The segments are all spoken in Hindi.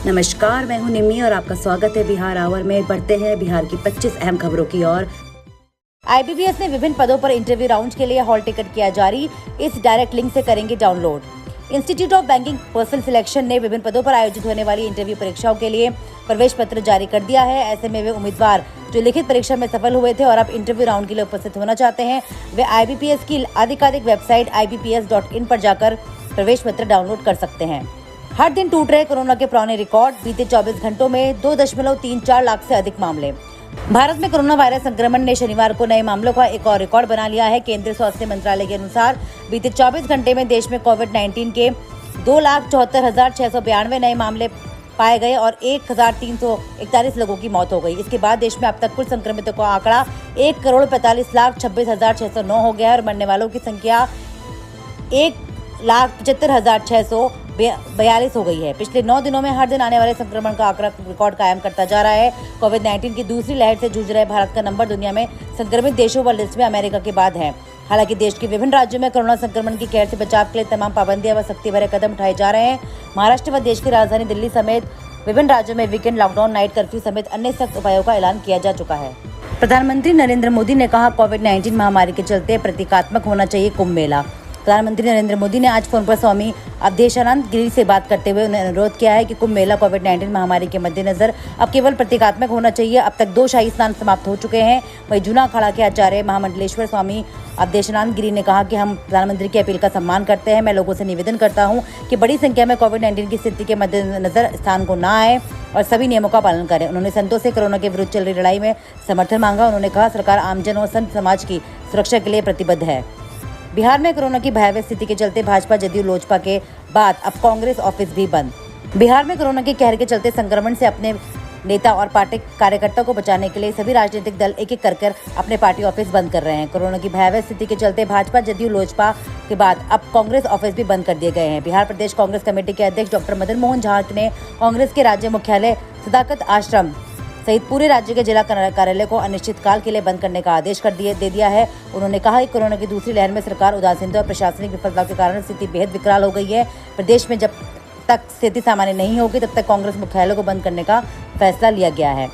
नमस्कार, मैं हूं निम्मी और आपका स्वागत है बिहार आवर में। बढ़ते हैं बिहार की 25 अहम खबरों की ओर। IBPS ने विभिन्न पदों पर इंटरव्यू राउंड के लिए हॉल टिकट किया जारी। इस डायरेक्ट लिंक से करेंगे download. Institute of banking personal selection ने विभिन्न पदों पर आयोजित होने वाली इंटरव्यू परीक्षाओं के लिए प्रवेश पत्र जारी कर दिया है। ऐसे में वे उम्मीदवार जो लिखित परीक्षा में सफल हुए थे और अब इंटरव्यू राउंड के लिए उपस्थित होना चाहते हैं, वे IBPS की आधिकारिक वेबसाइट ibps.in पर जाकर प्रवेश पत्र डाउनलोड कर सकते हैं। हर दिन टूट रहे कोरोना के पुराने रिकॉर्ड। बीते 24 घंटों में 2.34 लाख से अधिक मामले। भारत में कोरोना वायरस संक्रमण ने शनिवार को नए मामलों का एक और रिकॉर्ड बना लिया है। केंद्रीय स्वास्थ्य मंत्रालय के अनुसार बीते 24 घंटे में देश में कोविड-19 के 2,74,692 नए मामले पाए गए और 1,341 लोगों की मौत हो गई। इसके बाद देश में अब तक कुल संक्रमितों का आंकड़ा 1,45,26,609 हो गया है और मरने वालों की संख्या 1,75,642 हो गई है। पिछले 9 दिनों में हर दिन आने वाले संक्रमण का आंकड़ा रिकॉर्ड कायम करता जा रहा है। कोविड-19 की दूसरी लहर से जूझ रहे भारत का नंबर दुनिया में संक्रमित देशों व लिस्ट में अमेरिका के बाद है। हालांकि देश के विभिन्न राज्यों में कोरोना संक्रमण की कहर से बचाव के लिए तमाम पाबंदियां व सख्ती भरे कदम उठाए जा रहे हैं। महाराष्ट्र व देश की राजधानी दिल्ली समेत विभिन्न राज्यों में वीकेंड लॉकडाउन, नाइट कर्फ्यू समेत अन्य सख्त उपायों का ऐलान किया जा चुका है। प्रधानमंत्री नरेंद्र मोदी ने कहा, कोविड-19 महामारी के चलते प्रतीकात्मक होना चाहिए कुंभ मेला। प्रधानमंत्री नरेंद्र मोदी ने आज फोन पर स्वामी अवधेशानंद गिरी से बात करते हुए उन्हें अनुरोध किया है कि कुंभ मेला कोविड-19 महामारी के मद्देनजर अब केवल प्रतीकात्मक होना चाहिए। अब तक 2 शाही स्नान समाप्त हो चुके हैं। वहीं जूना अखाड़ा के आचार्य महामंडलेश्वर स्वामी अवधेशानंद गिरी ने कहा कि हम प्रधानमंत्री की अपील का सम्मान करते हैं। मैं लोगों से निवेदन करता हूं कि बड़ी संख्या में कोविड-19 की स्थिति के मद्देनजर स्थान को न आए और सभी नियमों का पालन करें। उन्होंने संतों से कोरोना के विरुद्ध चल रही लड़ाई में समर्थन मांगा। उन्होंने कहा, सरकार आमजन और संत समाज की सुरक्षा के लिए प्रतिबद्ध है। बिहार में कोरोना की भयावह स्थिति के चलते भाजपा, जदयू, लोजपा के बाद अब कांग्रेस ऑफिस भी बंद। बिहार में कोरोना के कहर के चलते संक्रमण से अपने नेता और पार्टी कार्यकर्ताओं को बचाने के लिए सभी राजनीतिक दल एक एक कर अपने पार्टी ऑफिस बंद कर रहे हैं। कोरोना की भयावह स्थिति के चलते भाजपा, जदयू, लोजपा के बाद अब कांग्रेस ऑफिस भी बंद कर दिए गए हैं। बिहार प्रदेश कांग्रेस कमेटी के अध्यक्ष डॉक्टर मदन मोहन झा ने कांग्रेस के राज्य मुख्यालय सदाकत आश्रम सहित पूरे राज्य के जिला कार्यालय को अनिश्चितकाल के लिए बंद करने का आदेश दे दिया है। उन्होंने कहा कि कोरोना की दूसरी लहर में सरकार उदासीनता और प्रशासनिक विफलता के कारण स्थिति बेहद विकराल हो गई है। प्रदेश में जब तक स्थिति सामान्य नहीं होगी तब तक कांग्रेस मुख्यालय को बंद करने का फैसला लिया गया है।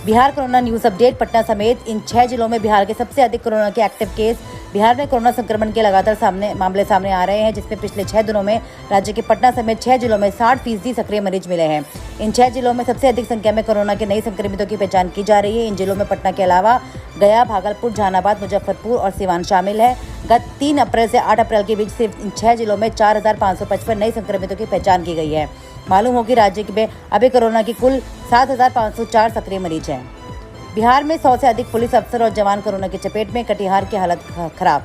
Bihar corona news update. Patna समेत इन 6 जिलों में बिहार के सबसे अधिक कोरोना के एक्टिव केस। बिहार में कोरोना संक्रमण के लगातार मामले सामने आ रहे हैं, जिसमें पिछले 6 दिनों में राज्य के पटना समेत 6 जिलों में 60% सक्रिय मरीज मिले हैं। इन 6 जिलों में सबसे अधिक संख्या में कोरोना के नए संक्रमितों की पहचान की जा रही है। इन जिलों में पटना के अलावा गया, भागलपुर, जहानाबाद, मुजफ्फरपुर और सिवान शामिल है। गत 3 अप्रैल से 8 अप्रैल के बीच सिर्फ इन 6 जिलों में 4,555 नए संक्रमितों की पहचान की गई है। मालूम हो कि राज्य में अभी कोरोना की कुल 7,504 सक्रिय मरीज हैं। बिहार में 100 से अधिक पुलिस अफसर और जवान कोरोना की चपेट में। कटिहार की हालत खराब।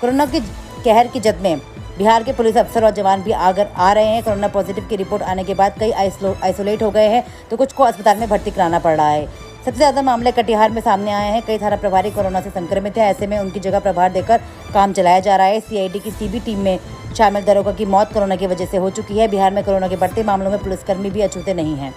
कोरोना की कहर की जद में बिहार के पुलिस अफसर और जवान भी आ रहे हैं। कोरोना पॉजिटिव की रिपोर्ट आने के बाद कई आइसोलेट हो गए हैं तो कुछ को अस्पताल में भर्ती कराना पड़ रहा है। सबसे ज्यादा मामले कटिहार में सामने आए हैं। कई थाना प्रभारी कोरोना से संक्रमित है। ऐसे में उनकी जगह प्रभार देकर काम चलाया जा रहा है। CID की CB टीम में शामिल दरोगा की मौत कोरोना की वजह से हो चुकी है। बिहार में कोरोना के बढ़ते मामलों में पुलिसकर्मी भी अछूते नहीं हैं।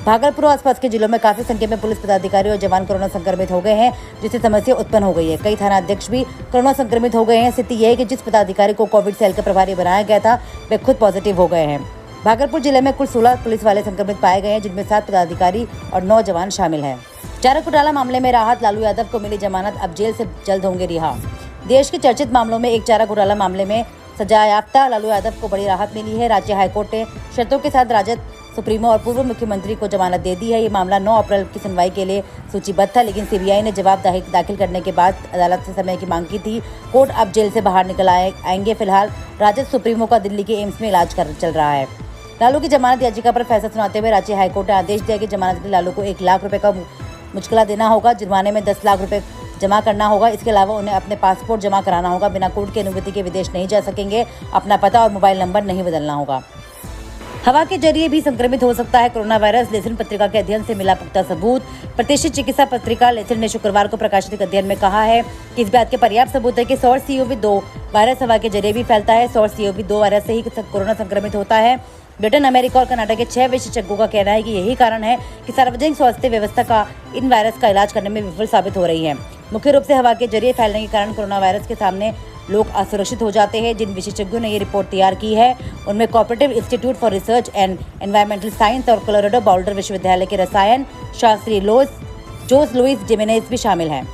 भागलपुर और आसपास के जिलों में काफी संख्या में पुलिस पदाधिकारी और जवान कोरोना संक्रमित हो गए हैं, जिससे समस्या उत्पन्न हो गई है। कई थाना अध्यक्ष भी कोरोना संक्रमित हो गए हैं। स्थिति यह है कि जिस पदाधिकारी को कोविड सेल का प्रभारी बनाया गया था वे खुद पॉजिटिव हो गए हैं। भागलपुर जिले में कुल 16 पुलिस वाले संक्रमित पाए गए हैं, जिनमें 7 पदाधिकारी और 9 जवान शामिल हैं। चारा घोटाला मामले में राहत। लालू यादव को मिली जमानत, अब जेल से जल्द होंगे रिहा। देश के चर्चित मामलों में एक चारा घोटाला मामले में सजायाफ्ता लालू यादव को बड़ी राहत मिली है। राज्य हाईकोर्ट ने शर्तों के साथ राजद सुप्रीमो और पूर्व मुख्यमंत्री को जमानत दे दी है। ये मामला 9 अप्रैल की सुनवाई के लिए सूचीबद्ध था, लेकिन CBI ने जवाब दाखिल करने के बाद अदालत से समय की मांग की थी। कोर्ट अब जेल से बाहर निकल आएंगे। फिलहाल राजद सुप्रीमो का दिल्ली के एम्स में इलाज चल रहा है। लालू की जमानत याचिका पर फैसला सुनाते हुए राज्य हाईकोर्ट ने आदेश दिया कि जमानत के लिए लालू को 1 लाख रुपए का मुचकला देना होगा। जुर्माने में 10 लाख रुपए जमा करना होगा। इसके अलावा उन्हें अपने पासपोर्ट जमा कराना होगा। बिना कोर्ट की अनुमति के विदेश नहीं जा सकेंगे। अपना पता और मोबाइल नंबर नहीं बदलना होगा। हवा के जरिए भी संक्रमित हो सकता है कोरोना वायरस। लेसिन पत्रिका के अध्ययन से मिला पुख्ता सबूत। प्रतिष्ठित चिकित्सा पत्रिका लेसिन ने शुक्रवार को प्रकाशित एक अध्ययन में कहा है कि इस बात के पर्याप्त सबूत है कि SARS-CoV-2 वायरस हवा के जरिए भी फैलता है। SARS-CoV-2 वायरस से ही कोरोना संक्रमित होता है। ब्रिटेन, अमेरिका और कनाडा के 6 विशेषज्ञों का कहना है कि यही कारण है कि सार्वजनिक स्वास्थ्य व्यवस्था का इन वायरस का इलाज करने में विफल साबित हो रही है। मुख्य रूप से हवा के जरिए फैलने के कारण कोरोना वायरस के सामने लोग असुरक्षित हो जाते हैं। जिन विशेषज्ञों ने ये रिपोर्ट तैयार की है उनमें cooperative institute for research and environmental science और कोलोराडो बाउल्डर विश्वविद्यालय के रसायन शास्त्री जोस लुइस जिमेनेज भी शामिल हैं।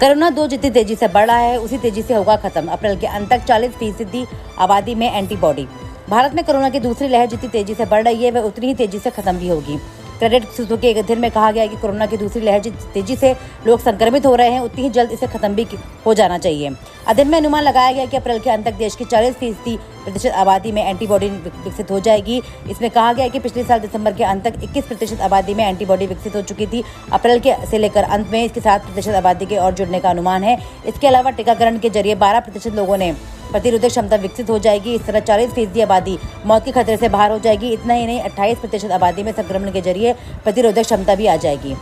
कोरोना 2 जितनी तेजी से बढ़ रहा है उसी तेजी से होगा खत्म। अप्रैल के अंत तक 40% आबादी में एंटीबॉडी। भारत में कोरोना की दूसरी लहर जितनी तेजी से बढ़ रही है वह उतनी ही तेजी से खत्म भी होगी। क्रेडिट सूत्रों के एक अध्ययन में कहा गया है कि कोरोना की दूसरी लहर जितनी तेजी से लोग संक्रमित हो रहे हैं उतनी ही जल्द इसे खत्म भी हो जाना चाहिए। अध्ययन में अनुमान लगाया गया कि अप्रैल के अंत तक देश की 40% आबादी में एंटीबॉडी विकसित हो जाएगी। इसमें कहा गया है कि पिछले साल दिसंबर के अंत तक 21% आबादी में एंटीबॉडी विकसित हो चुकी थी। अप्रैल से लेकर अंत में इसके 7% आबादी के और जुड़ने का अनुमान है। इसके अलावा टीकाकरण के जरिए 12% लोगों ने प्रतिरोधक क्षमता विकसित हो जाएगी। इस तरह 40% आबादी मौत के खतरे से बाहर हो जाएगी। इतना ही नहीं, 28% आबादी में संक्रमण के जरिए प्रतिरोधक क्षमता भी आ जाएगी।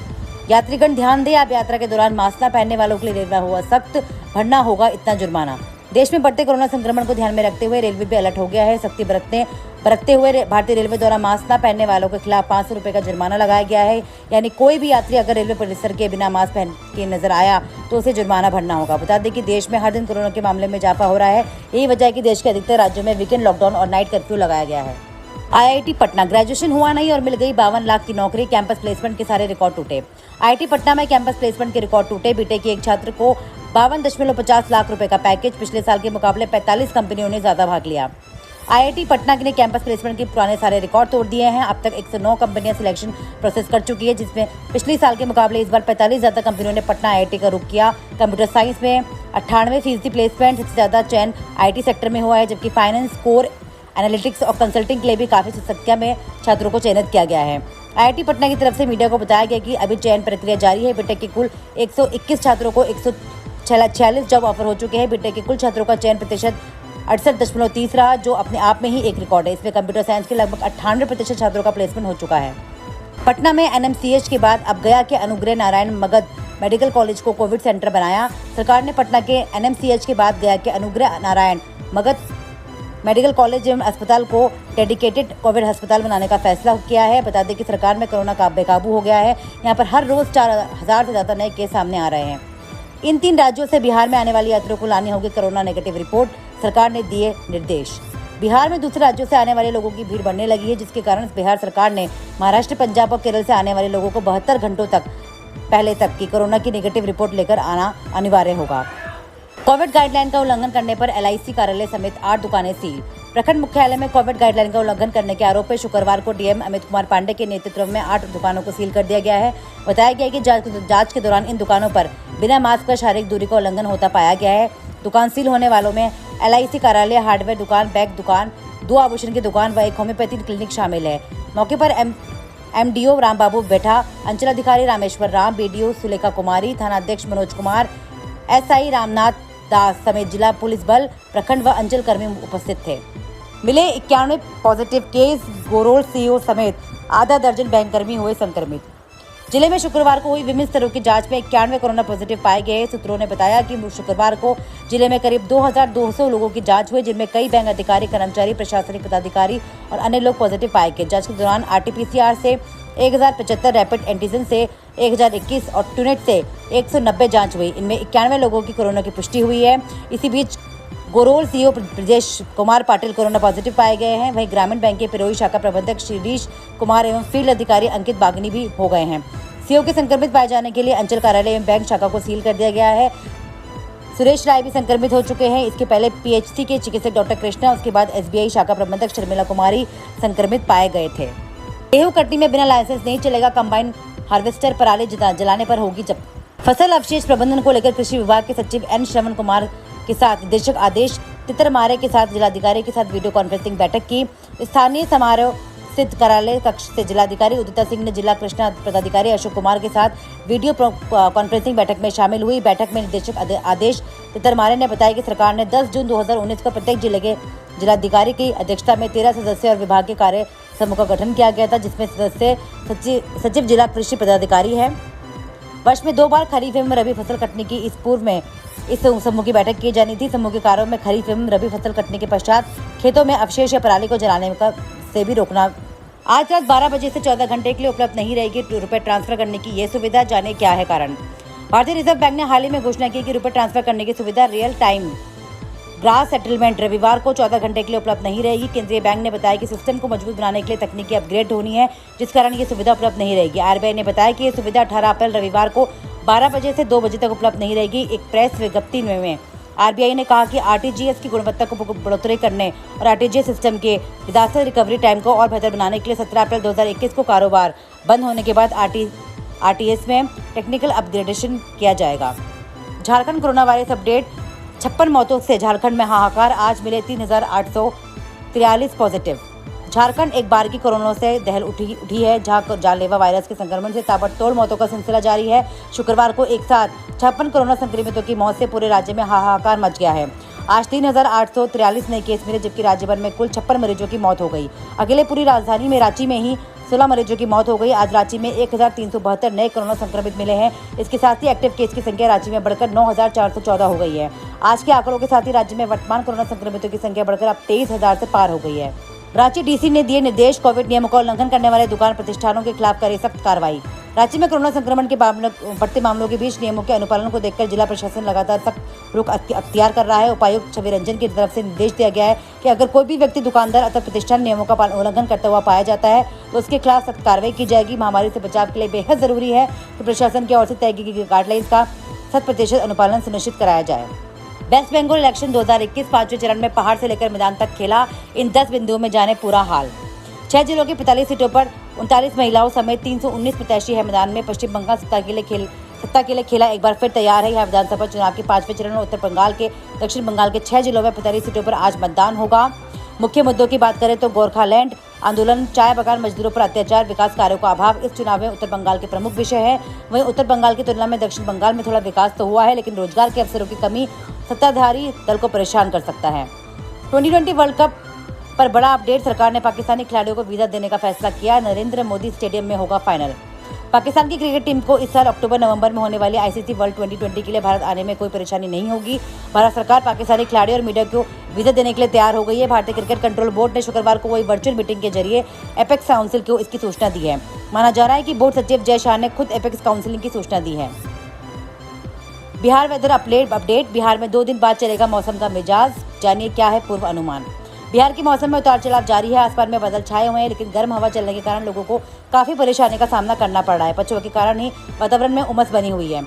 यात्रीगण ध्यान दें, आप यात्रा के दौरान मास्क न पहनने वालों के लिए रेलवे हुआ सख्त, भरना होगा इतना जुर्माना। देश में बढ़ते कोरोना संक्रमण को ध्यान में रखते हुए रेलवे भी अलर्ट हो गया है। सख्ती बरतते हुए भारतीय रेलवे द्वारा मास्क न पहनने वालों के खिलाफ 500 रुपये का जुर्माना लगाया गया है। यानी कोई भी यात्री अगर रेलवे परिसर के बिना मास्क पहन के नजर आया तो उसे जुर्माना भरना होगा। बता दें कि देश में हर दिन कोरोना के मामले में इजाफा हो रहा है। यही वजह है कि देश के अधिकतर राज्यों में वीकेंड लॉकडाउन और नाइट कर्फ्यू लगाया गया है। IIT पटना, ग्रेजुएशन हुआ नहीं और मिल गई 52 लाख की नौकरी। कैंपस प्लेसमेंट के सारे रिकॉर्ड टूटे। IIT पटना में कैंपस प्लेसमेंट के रिकॉर्ड टूटे। बीटेक के एक छात्र को 52.50 लाख रुपए का पैकेज। पिछले साल के मुकाबले 45 कंपनियों ने ज्यादा भाग लिया। IIT पटना ने कैंपस प्लेसमेंट के पुराने सारे रिकॉर्ड तोड़ दिए हैं। अब तक 109 कंपनियां सिलेक्शन प्रोसेस कर चुकी है, जिसमें पिछले साल के मुकाबले इस बार 45 ज्यादा कंपनियों ने पटना IIT का रुख किया। कंप्यूटर साइंस में 98% प्लेसमेंट, सबसे ज्यादा चयन IT सेक्टर में हुआ है, जबकि फाइनेंस, कोर एनालिटिक्स और कंसल्टिंग के लिए भी काफी संख्या में छात्रों को चयनित किया गया है। IIT पटना की तरफ से मीडिया को बताया गया कि अभी चयन प्रक्रिया जारी है। बीटेक के कुल 121 छात्रों को 146 जॉब ऑफर हो चुके हैं। बीटेक के कुल छात्रों का चयन प्रतिशत 68.30 रहा, जो अपने आप में ही एक रिकॉर्ड है। इसमें कंप्यूटर साइंस के लगभग 98% छात्रों का प्लेसमेंट हो चुका है। पटना में NMCH के बाद अब गया के अनुग्रह नारायण मगध मेडिकल कॉलेज को कोविड सेंटर बनाया। सरकार ने पटना के NMCH के बाद गया के अनुग्रह नारायण मगध मेडिकल कॉलेज एवं अस्पताल को डेडिकेटेड कोविड अस्पताल बनाने का फैसला किया है। बता दें कि सरकार में कोरोना का बेकाबू हो गया है। यहाँ पर हर रोज 4000 से ज्यादा नए केस सामने आ रहे हैं। इन 3 राज्यों से बिहार में आने वाली यात्रियों को लानी होगी कोरोना नेगेटिव रिपोर्ट। सरकार ने दिए निर्देश। बिहार में दूसरे राज्यों से आने वाले लोगों की भीड़ बढ़ने लगी है, जिसके कारण बिहार सरकार ने महाराष्ट्र, पंजाब और केरल से आने वाले लोगों को 72 घंटों तक पहले तक की कोरोना की नेगेटिव रिपोर्ट लेकर आना अनिवार्य होगा। कोविड गाइडलाइन का उल्लंघन करने पर LIC कार्यालय समेत 8 दुकानें सील। प्रखंड मुख्यालय में कोविड गाइडलाइन का उल्लंघन करने के आरोप में शुक्रवार को DM अमित कुमार पांडे के नेतृत्व में 8 दुकानों को सील कर दिया गया है। बताया गया है कि जांच के दौरान इन दुकानों पर बिना मास्क व शारीरिक दूरी का उल्लंघन होता पाया गया है। दुकान सील होने वालों में LIC कार्यालय, हार्डवेयर दुकान, बैग दुकान, 2 आभूषण की दुकान व एक होम्योपैथी क्लिनिक शामिल है। मौके पर MDO रामबाबू बैठा, अंचलाधिकारी रामेश्वर राम, BDO सुलेखा कुमारी, थानाध्यक्ष मनोज कुमार, SI रामनाथ दास समेत जिला पुलिस बल, प्रखंड व अंचल कर्मी उपस्थित थे। मिले 91 पॉजिटिव केस। गोरोल CEO समेत आधा दर्जन बैंककर्मी हुए संक्रमित। जिले में शुक्रवार को हुई विभिन्न स्तरों की जांच में 91 कोरोना पॉजिटिव पाए गए। सूत्रों ने बताया कि शुक्रवार को जिले में करीब 2200 लोगों की जांच हुई, जिनमें कई बैंक अधिकारी, कर्मचारी, प्रशासनिक पदाधिकारी और अन्य लोग पॉजिटिव पाए गए। जांच के दौरान RT-PCR से 1075, रैपिड एंटीजन से 1021 और ट्यूनेट से 190 जांच हुई। इनमें 91 लोगों की कोरोना की पुष्टि हुई है। इसी बीच Goraul CEO Brajesh Kumar Patil corona positive पाए गए हैं। वहीं ग्रामीण बैंक के पिरोई शाखा प्रबंधक शिरीष कुमार एवं फील्ड अधिकारी अंकित बागनी भी हो गए हैं। CEO के संक्रमित पाए जाने के लिए अंचल कार्यालय एवं बैंक शाखा को सील कर दिया गया है। सुरेश राय भी संक्रमित हो चुके हैं। इसके पहले PHC के चिकित्सक डॉक्टर कृष्णा, उसके बाद SBI शाखा प्रबंधक शर्मिला कुमारी संक्रमित पाए गए थे। गेहूं कटनी में बिना लाइसेंस नहीं चलेगा कंबाइन हार्वेस्टर, पराली जलाने पर होगी जब्त। फसल अवशेष प्रबंधन को लेकर कृषि विभाग के सचिव N श्रवण कुमार के साथ निदेशक आदेश तितरमारे के साथ जिलाधिकारी के साथ वीडियो कॉन्फ्रेंसिंग बैठक की। स्थानीय समारोह स्थित कार्यालय कक्ष से जिलाधिकारी उदिता सिंह ने जिला कृष्णा पदाधिकारी अशोक कुमार के साथ वीडियो कॉन्फ्रेंसिंग बैठक में शामिल हुई। बैठक में निदेशक आदेश तितरमारे ने बताया कि सरकार ने 10 जून 2019 को प्रत्येक जिले के जिलाधिकारी की अध्यक्षता में 13 सदस्य और विभाग के कार्य समूह का गठन किया गया था, जिसमें सदस्य सचिव जिला कृषि पदाधिकारी है। वर्ष में 2 बार खरीफ एवं रबी फसल कटने की इस पूर्व में इस समूह की बैठक की जानी थी। समूह के कार्यों में खरीफ एवं रबी फसल कटने के पश्चात खेतों में अवशेष या पराली को जलाने का से भी रोकना। आज रात 12 बजे से 14 घंटे के लिए उपलब्ध नहीं रहेगी रुपए ट्रांसफर करने की ये सुविधा। जाने क्या है कारण। भारतीय रिजर्व बैंक ने हाल ही में घोषणा की कि रुपए ट्रांसफर करने की सुविधा रियल टाइम ग्रास सेटलमेंट रविवार को 14 घंटे के लिए उपलब्ध नहीं रहेगी। केंद्रीय बैंक ने बताया कि सिस्टम को मजबूत बनाने के लिए तकनीकी अपग्रेड होनी है, जिस कारण ये सुविधा उपलब्ध नहीं रहेगी। आरबीआई ने बताया कि ये सुविधा 18 अप्रैल रविवार को 12 बजे से 2 बजे तक उपलब्ध नहीं रहेगी। एक प्रेस विज्ञप्ति में आरबीआई ने कहा कि आरटीजीएस की गुणवत्ता को बढ़ोतरी करने और आरटीजीएस सिस्टम के डिजास्टर रिकवरी टाइम को और बेहतर बनाने के लिए 17 अप्रैल 2021 को कारोबार बंद होने के बाद आरटीएस में टेक्निकल अपग्रेडेशन किया जाएगा। Jharkhand corona virus update. 56 मौतों से झारखंड में हाहाकार, आज मिले 3843 पॉजिटिव। झारखंड एक बार की कोरोना से दहल उठी है, जहां जानलेवा वायरस के संक्रमण से ताबड़तोड़ मौतों का सिलसिला जारी है। शुक्रवार को एक साथ 56 कोरोना संक्रमितों की मौत से पूरे राज्य में हाहाकार मच गया है। आज 3843 नए केस मिले, जबकि राज्य भर में कुल 56 मरीजों की मौत हो गई। अकेले पूरी राजधानी में रांची में ही 16 मरीजों की मौत हो गई। आज रांची में 1372 नए कोरोना संक्रमित मिले हैं। इसके साथ ही एक्टिव केस की संख्या रांची में बढ़कर 9414 हो गई है। आज के आंकड़ों के साथ ही राज्य में वर्तमान कोरोना संक्रमितों की संख्या बढ़कर अब 23,000 से पार हो गई है। रांची डीसी ने दिए निर्देश, कोविड नियमों का उल्लंघन करने वाले दुकान प्रतिष्ठानों के खिलाफ करे सख्त कार्रवाई। रांची में कोरोना संक्रमण के बढ़ते मामलों के बीच नियमों के अनुपालन को देखकर जिला प्रशासन लगातार सख्त रुख अख्तियार कर रहा है। उपायुक्त छवि रंजन की तरफ से निर्देश दिया गया है कि अगर कोई भी व्यक्ति, दुकानदार अथवा प्रतिष्ठान नियमों का उल्लंघन करता हुआ पाया जाता है तो उसके खिलाफ सख्त कार्रवाई की जाएगी। महामारी से बचाव के लिए बेहद जरूरी है कि प्रशासन की ओर से तय की गई गाइडलाइंस का 100% अनुपालन सुनिश्चित कराया जाए। वेस्ट बंगाल इलेक्शन 2021 पांचवें चरण में पहाड़ से लेकर मैदान तक खेला। इन 10 बिंदुओं में जाने पूरा हाल। 6 जिलों की 45 सीटों पर 39 महिलाओं समेत 319 प्रत्याशी है मैदान में। पश्चिम बंगाल सत्ता के लिए खेला एक बार फिर तैयार है। यह विधानसभा चुनाव के 5वें चरण में उत्तर बंगाल के दक्षिण बंगाल के 6 जिलों में 45 सीटों पर आज मतदान होगा। मुख्य मुद्दों की बात करें तो गोरखालैंड आंदोलन, चाय बागान मजदूरों पर अत्याचार, विकास कार्यों का अभाव इस चुनाव में उत्तर बंगाल के प्रमुख विषय है। वहीं उत्तर बंगाल की तुलना में दक्षिण बंगाल में थोड़ा विकास तो हुआ है, लेकिन रोजगार के अवसरों की कमी सत्ताधारी दल को परेशान कर सकता है। 2020 वर्ल्ड कप पर बड़ा अपडेट। सरकार ने पाकिस्तानी खिलाड़ियों को वीजा देने का फैसला किया। नरेंद्र मोदी स्टेडियम में होगा फाइनल। पाकिस्तान की क्रिकेट टीम को इस साल अक्टूबर-नवंबर में होने वाली आईसीसी वर्ल्ड 2020 के लिए भारत आने में कोई परेशानी नहीं होगी। भारत सरकार पाकिस्तानी खिलाड़ियों और मीडिया को वीजा देने के लिए तैयार हो गई है। भारतीय क्रिकेट कंट्रोल बोर्ड ने शुक्रवार को वही वर्चुअल मीटिंग के जरिए एपेक्स काउंसिल को इसकी सूचना दी है। माना जा रहा है कि बोर्ड सचिव जय शाह ने खुद एपेक्स काउंसिल की सूचना दी है। Bihar weather update. बिहार में 2 दिन बाद चलेगा मौसम का मिजाज, जानिए क्या है पूर्व अनुमान। बिहार के मौसम में उतार चढ़ाव जारी है। आसमान में बादल छाए हुए हैं, लेकिन गर्म हवा चलने के कारण लोगों को काफी परेशानी का सामना करना पड़ रहा है। पछुआ के कारण ही वातावरण में उमस बनी हुई है।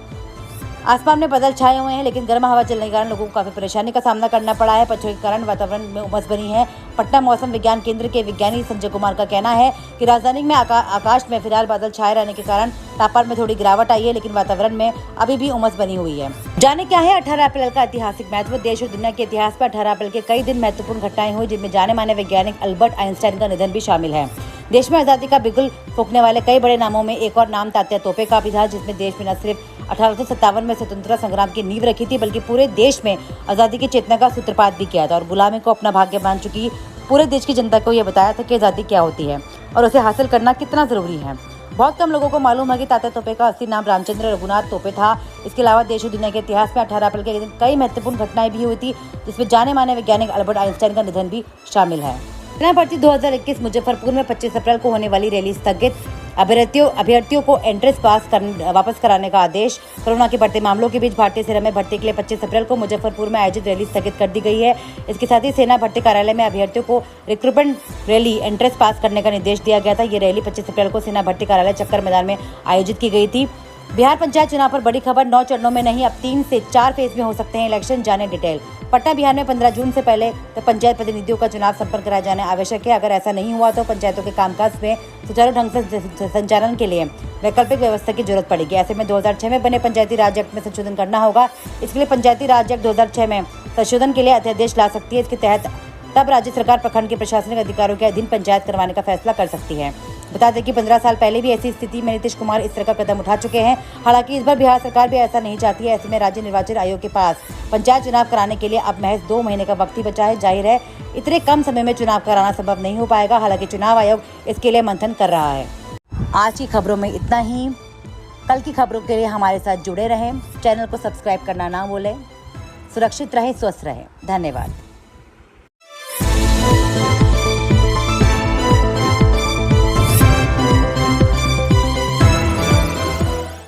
आसमान में बादल छाए हुए हैं, लेकिन गर्म हवा चलने के कारण लोगों को काफी परेशानी का सामना करना पड़ा है। पछुए के कारण वातावरण में उमस बनी है। पटना मौसम विज्ञान केंद्र के विज्ञानी संजय कुमार का कहना है कि राजधानी में आकाश में फिलहाल बादल छाए रहने के कारण तापमान में थोड़ी गिरावट आई है, लेकिन वातावरण में अभी भी उमस बनी हुई है। जाने क्या है 18 अप्रैल का ऐतिहासिक महत्व। देश और दुनिया के इतिहास में 18 अप्रैल के कई दिन महत्वपूर्ण घटनाएं हुई, जिनमें जाने माने वैज्ञानिक अल्बर्ट आइंस्टाइन का निधन भी शामिल है। देश में आजादी का बिगुल फूंकने वाले कई बड़े नामों में एक और नाम तात्या तोपे का भी था, जिसमें देश में न सिर्फ 1857 में स्वतंत्रता संग्राम की नींव रखी थी, बल्कि पूरे देश में आजादी की चेतना का सूत्रपात भी किया था और गुलामी को अपना भाग्य मान चुकी पूरे देश की जनता को यह बताया था कि आजादी क्या होती है और उसे हासिल करना कितना जरूरी है। बहुत कम लोगों को मालूम है कि तात्या तोपे का असली नाम रामचंद्र रघुनाथ तोपे था। इसके अलावा देश और दुनिया के इतिहास में 18 अप्रैल के दिन कई महत्वपूर्ण घटनाएं भी हुई थी, जिसमें जाने माने वैज्ञानिक अल्बर्ट आइंस्टाइन का निधन भी शामिल है। सेना भर्ती 2021 मुजफ्फरपुर में 25 अप्रैल को होने वाली रैली स्थगित। अभ्यर्थियों को एंट्रेंस पास वापस कराने का आदेश। कोरोना के बढ़ते मामलों के बीच भारतीय सेना में भर्ती के लिए 25 अप्रैल को मुजफ्फरपुर में आयोजित रैली स्थगित कर दी गई है। इसके साथ ही सेना भर्ती कार्यालय में अभ्यर्थियों को रिक्रूटमेंट रैली एंट्रेंस पास करने का निर्देश दिया गया था। ये रैली 25 अप्रैल को सेना भर्ती कार्यालय चक्कर मैदान में आयोजित की गई थी। बिहार पंचायत चुनाव पर बड़ी खबर। 9 चरणों में नहीं, अब 3 से 4 फेज में हो सकते हैं इलेक्शन, जाने डिटेल। पटना बिहार में 15 जून से पहले तो पंचायत प्रतिनिधियों का चुनाव संपन्न कराया जाना आवश्यक है। अगर ऐसा नहीं हुआ तो पंचायतों के कामकाज में सुचारू ढंग से संचालन के लिए वैकल्पिक व्यवस्था की जरूरत पड़ेगी। ऐसे में 2006 में बने पंचायती राज एक्ट में संशोधन करना होगा। इसके लिए पंचायती राज एक्ट 2006 में संशोधन के लिए अध्यादेश ला सकती है। इसके तहत तब राज्य सरकार प्रखंड के प्रशासनिक अधिकारियों के अधीन पंचायत करवाने का फैसला कर सकती है। बता दें कि 15 साल पहले भी ऐसी स्थिति में नीतीश कुमार इस तरह का कदम उठा चुके हैं। हालांकि इस बार बिहार सरकार भी ऐसा नहीं चाहती है। ऐसे में राज्य निर्वाचन आयोग के पास पंचायत चुनाव कराने के लिए अब महज 2 महीने का वक्त ही बचा है। जाहिर है इतने कम समय में चुनाव कराना संभव नहीं हो पाएगा। हालांकि चुनाव आयोग इसके लिए मंथन कर रहा है। आज की खबरों में इतना ही। कल की खबरों के लिए हमारे साथ जुड़े रहें। चैनल को सब्सक्राइब करना ना भूलें। सुरक्षित रहें, स्वस्थ रहें। धन्यवाद।